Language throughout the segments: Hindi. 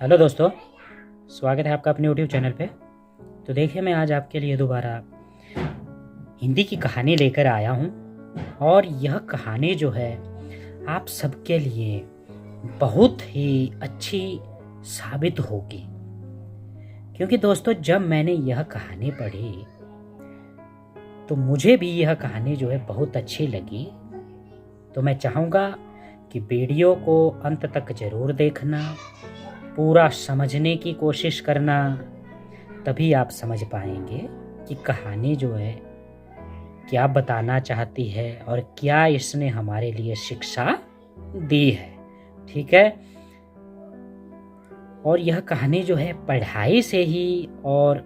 हेलो दोस्तों, स्वागत है आपका अपने यूट्यूब चैनल पे। तो देखिए, मैं आज आपके लिए दोबारा हिंदी की कहानी लेकर आया हूँ और यह कहानी जो है आप सबके लिए बहुत ही अच्छी साबित होगी। क्योंकि दोस्तों, जब मैंने यह कहानी पढ़ी तो मुझे भी यह कहानी जो है बहुत अच्छी लगी। तो मैं चाहूँगा कि वीडियो को अंत तक ज़रूर देखना, पूरा समझने की कोशिश करना, तभी आप समझ पाएंगे कि कहानी जो है क्या बताना चाहती है और क्या इसने हमारे लिए शिक्षा दी है। ठीक है। और यह कहानी जो है पढ़ाई से ही, और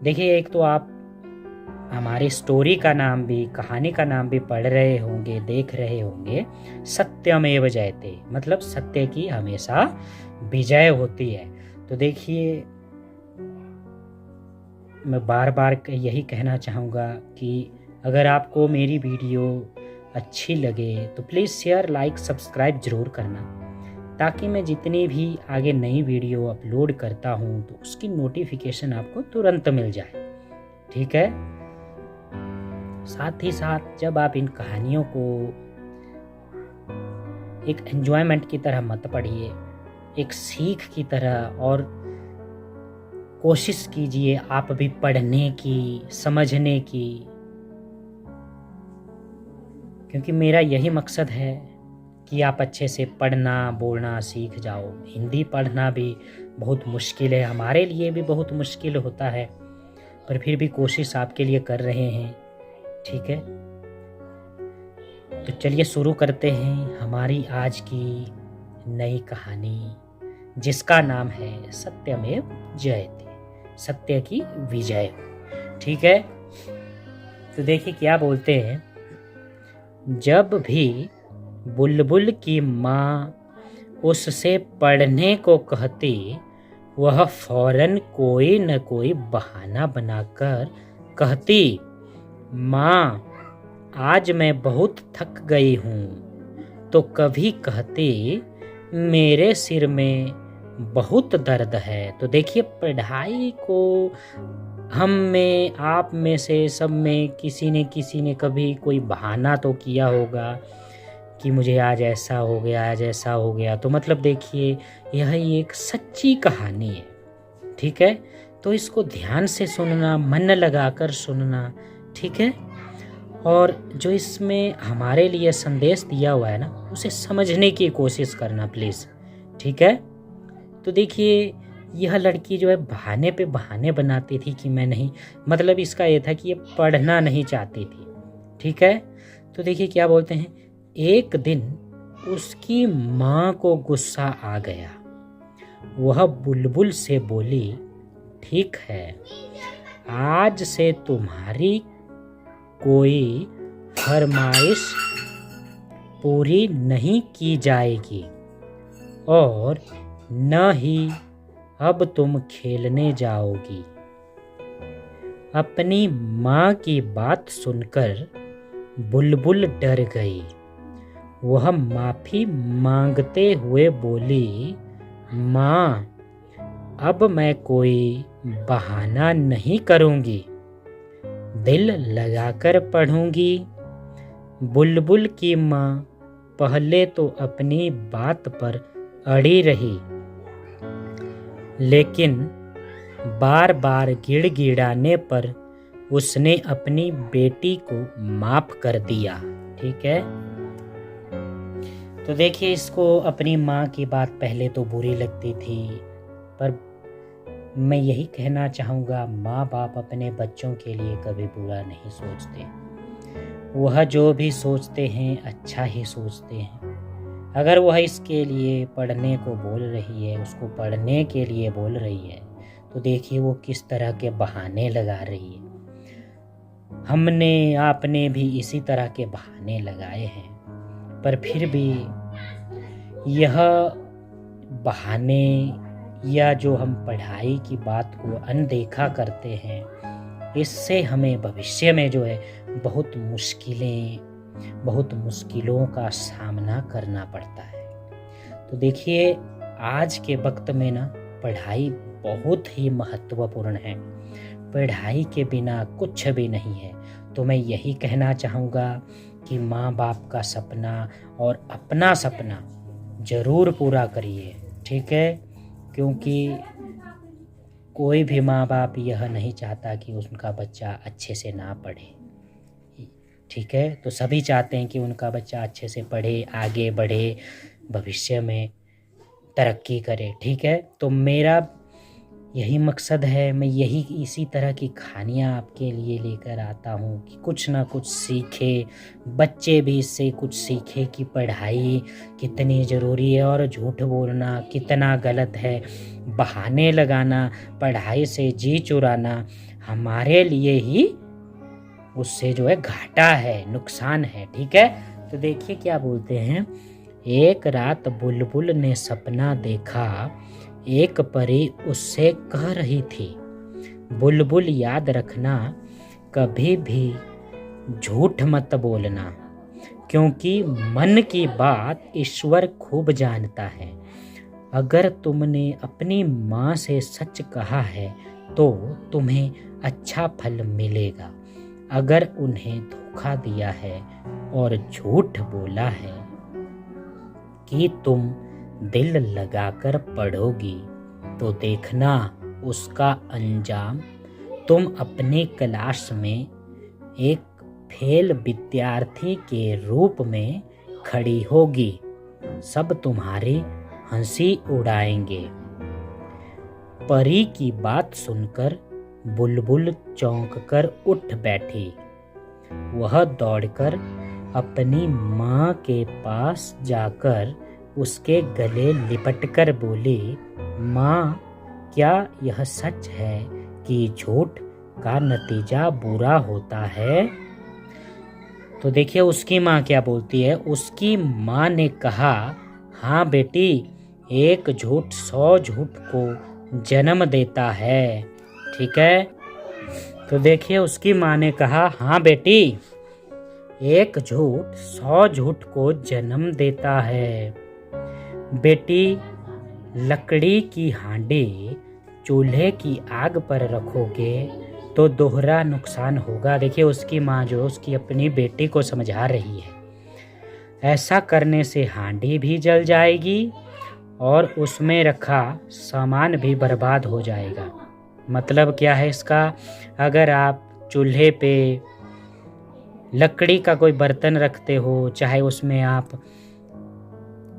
देखिए, एक तो आप हमारी स्टोरी का नाम भी, कहानी का नाम भी पढ़ रहे होंगे, देख रहे होंगे, सत्यमेव जयते, मतलब सत्य की हमेशा विजय होती है। तो देखिए, मैं बार बार यही कहना चाहूँगा कि अगर आपको मेरी वीडियो अच्छी लगे तो प्लीज़ शेयर, लाइक, सब्सक्राइब ज़रूर करना, ताकि मैं जितनी भी आगे नई वीडियो अपलोड करता हूँ तो उसकी नोटिफिकेशन आपको तुरंत मिल जाए। ठीक है। साथ ही साथ जब आप इन कहानियों को एक एंजॉयमेंट की तरह मत पढ़िए, एक सीख की तरह, और कोशिश कीजिए आप भी पढ़ने की, समझने की, क्योंकि मेरा यही मकसद है कि आप अच्छे से पढ़ना बोलना सीख जाओ। हिंदी पढ़ना भी बहुत मुश्किल है, हमारे लिए भी बहुत मुश्किल होता है, पर फिर भी कोशिश आपके लिए कर रहे हैं। ठीक है। तो चलिए शुरू करते हैं हमारी आज की नई कहानी, जिसका नाम है सत्यमेव जयते, सत्य की विजय। ठीक है। तो देखिए क्या बोलते हैं। जब भी बुलबुल की माँ उससे पढ़ने को कहती, वह फौरन कोई न कोई बहाना बनाकर कहती, माँ आज मैं बहुत थक गई हूँ। तो कभी कहती, मेरे सिर में बहुत दर्द है। तो देखिए, पढ़ाई को हम में, आप में से सब में किसी ने कभी कोई बहाना तो किया होगा कि मुझे आज ऐसा हो गया, आज ऐसा हो गया। तो मतलब देखिए, यह एक सच्ची कहानी है। ठीक है। तो इसको ध्यान से सुनना, मन लगाकर सुनना। ठीक है। और जो इसमें हमारे लिए संदेश दिया हुआ है ना, उसे समझने की कोशिश करना प्लीज़। ठीक है। तो देखिए, यह लड़की जो है बहाने पे बहाने बनाती थी कि मैं नहीं, मतलब इसका ये था कि ये पढ़ना नहीं चाहती थी। ठीक है। तो देखिए क्या बोलते हैं। एक दिन उसकी माँ को गुस्सा आ गया। वह बुलबुल से बोली, ठीक है, आज से तुम्हारी कोई फरमाइश पूरी नहीं की जाएगी और न ही अब तुम खेलने जाओगी। अपनी माँ की बात सुनकर बुलबुल डर गई। वह माफ़ी मांगते हुए बोली, माँ अब मैं कोई बहाना नहीं करूँगी, दिल लगाकर पढ़ूँगी। बुलबुल की माँ पहले तो अपनी बात पर अड़ी रही, लेकिन बार बार गिड़गिड़ाने पर उसने अपनी बेटी को माफ़ कर दिया। ठीक है। तो देखिए, इसको अपनी माँ की बात पहले तो बुरी लगती थी, पर मैं यही कहना चाहूँगा, माँ बाप अपने बच्चों के लिए कभी बुरा नहीं सोचते। वह जो भी सोचते हैं अच्छा ही सोचते हैं। अगर वह इसके लिए पढ़ने को बोल रही है, उसको पढ़ने के लिए बोल रही है, तो देखिए वो किस तरह के बहाने लगा रही है। हमने, आपने भी इसी तरह के बहाने लगाए हैं, पर फिर भी यह बहाने या जो हम पढ़ाई की बात को अनदेखा करते हैं, इससे हमें भविष्य में जो है बहुत मुश्किलों का सामना करना पड़ता है। तो देखिए, आज के वक्त में ना पढ़ाई बहुत ही महत्वपूर्ण है। पढ़ाई के बिना कुछ भी नहीं है। तो मैं यही कहना चाहूँगा कि माँ बाप का सपना और अपना सपना ज़रूर पूरा करिए, ठीक है? क्योंकि कोई भी माँ बाप यह नहीं चाहता कि उनका बच्चा अच्छे से ना पढ़े, ठीक है? तो सभी चाहते हैं कि उनका बच्चा अच्छे से पढ़े, आगे बढ़े, भविष्य में तरक्की करे, ठीक है? तो मेरा यही मकसद है। मैं यही इसी तरह की कहानियाँ आपके लिए लेकर आता हूँ कि कुछ ना कुछ सीखे, बच्चे भी इससे कुछ सीखे कि पढ़ाई कितनी ज़रूरी है और झूठ बोलना कितना गलत है। बहाने लगाना, पढ़ाई से जी चुराना हमारे लिए ही उससे जो है घाटा है, नुकसान है, ठीक है? तो देखिए क्या बोलते हैं। एक रात बुलबुल ने सपना देखा, एक परी उससे कह रही थी, बुलबुल याद रखना, कभी भी झूठ मत बोलना, क्योंकि मन की बात ईश्वर खूब जानता है। अगर तुमने अपनी माँ से सच कहा है तो तुम्हें अच्छा फल मिलेगा। अगर उन्हें धोखा दिया है और झूठ बोला है कि तुम दिल लगाकर पढ़ोगी तो देखना उसका अंजाम तुम अपनी क्लास में एक फेल विद्यार्थी के रूप में खड़ी होगी। सब तुम्हारी हंसी उड़ाएंगे। परी की बात सुनकर बुलबुल चौंक कर उठ बैठी। वह दौड़कर अपनी माँ के पास जाकर उसके गले लिपटकर बोली, माँ, क्या यह सच है कि झूठ का नतीजा बुरा होता है? तो देखिए उसकी माँ क्या बोलती है। उसकी माँ ने कहा, हाँ बेटी, एक झूठ 100 झूठ को जन्म देता है, ठीक है? तो देखिए उसकी माँ ने कहा, हाँ बेटी, एक झूठ 100 झूठ को जन्म देता है। बेटी, लकड़ी की हांडी चूल्हे की आग पर रखोगे तो दोहरा नुकसान होगा। देखिए उसकी माँ जो उसकी अपनी बेटी को समझा रही है, ऐसा करने से हांडी भी जल जाएगी और उसमें रखा सामान भी बर्बाद हो जाएगा। मतलब क्या है इसका? अगर आप चूल्हे पे लकड़ी का कोई बर्तन रखते हो, चाहे उसमें आप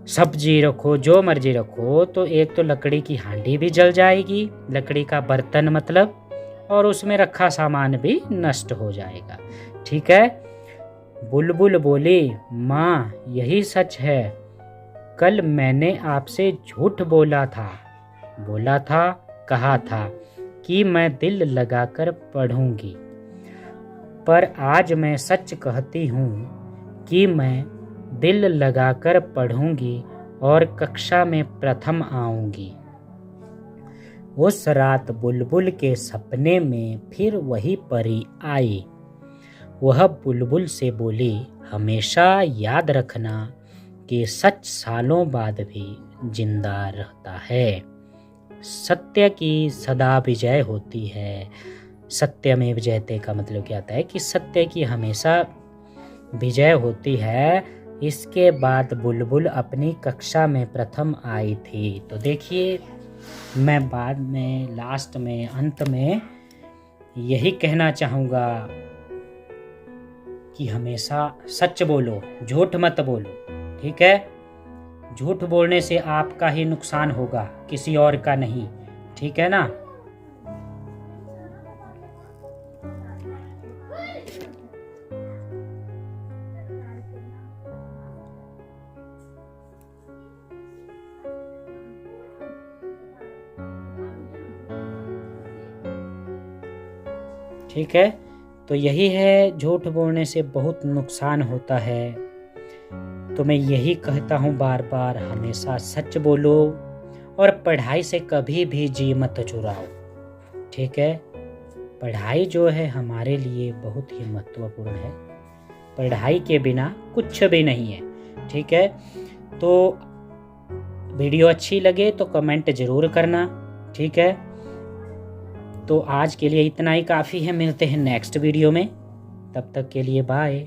सब्जी रखो, जो मर्जी रखो, तो एक तो लकड़ी की हांडी भी जल जाएगी, लकड़ी का बर्तन मतलब, और उसमें रखा सामान भी नष्ट हो जाएगा, ठीक है? बुलबुल बोली, माँ, यही सच है। कल मैंने आपसे झूठ बोला था, कहा था कि मैं दिल लगाकर पढ़ूंगी, पर आज मैं सच कहती हूँ कि मैं दिल लगाकर पढ़ूंगी और कक्षा में प्रथम आऊंगी। उस रात बुलबुल के सपने में फिर वही परी आई। वह बुलबुल से बोली, हमेशा याद रखना कि सच सालों बाद भी जिंदा रहता है। सत्य की सदा विजय होती है। सत्यमेव जयते का मतलब क्या होता है कि सत्य की हमेशा विजय होती है। इसके बाद बुलबुल अपनी कक्षा में प्रथम आई थी। तो देखिए मैं बाद में लास्ट में अंत में यही कहना चाहूँगा कि हमेशा सच बोलो, झूठ मत बोलो, ठीक है? झूठ बोलने से आपका ही नुकसान होगा, किसी और का नहीं, ठीक है ना? ठीक है, तो यही है, झूठ बोलने से बहुत नुकसान होता है। तो मैं यही कहता हूँ बार बार, हमेशा सच बोलो और पढ़ाई से कभी भी जी मत चुराओ, ठीक है? पढ़ाई जो है हमारे लिए बहुत ही महत्वपूर्ण है। पढ़ाई के बिना कुछ भी नहीं है, ठीक है? तो वीडियो अच्छी लगे तो कमेंट ज़रूर करना, ठीक है। तो आज के लिए इतना ही काफ़ी है, मिलते हैं नेक्स्ट वीडियो में, तब तक के लिए बाय।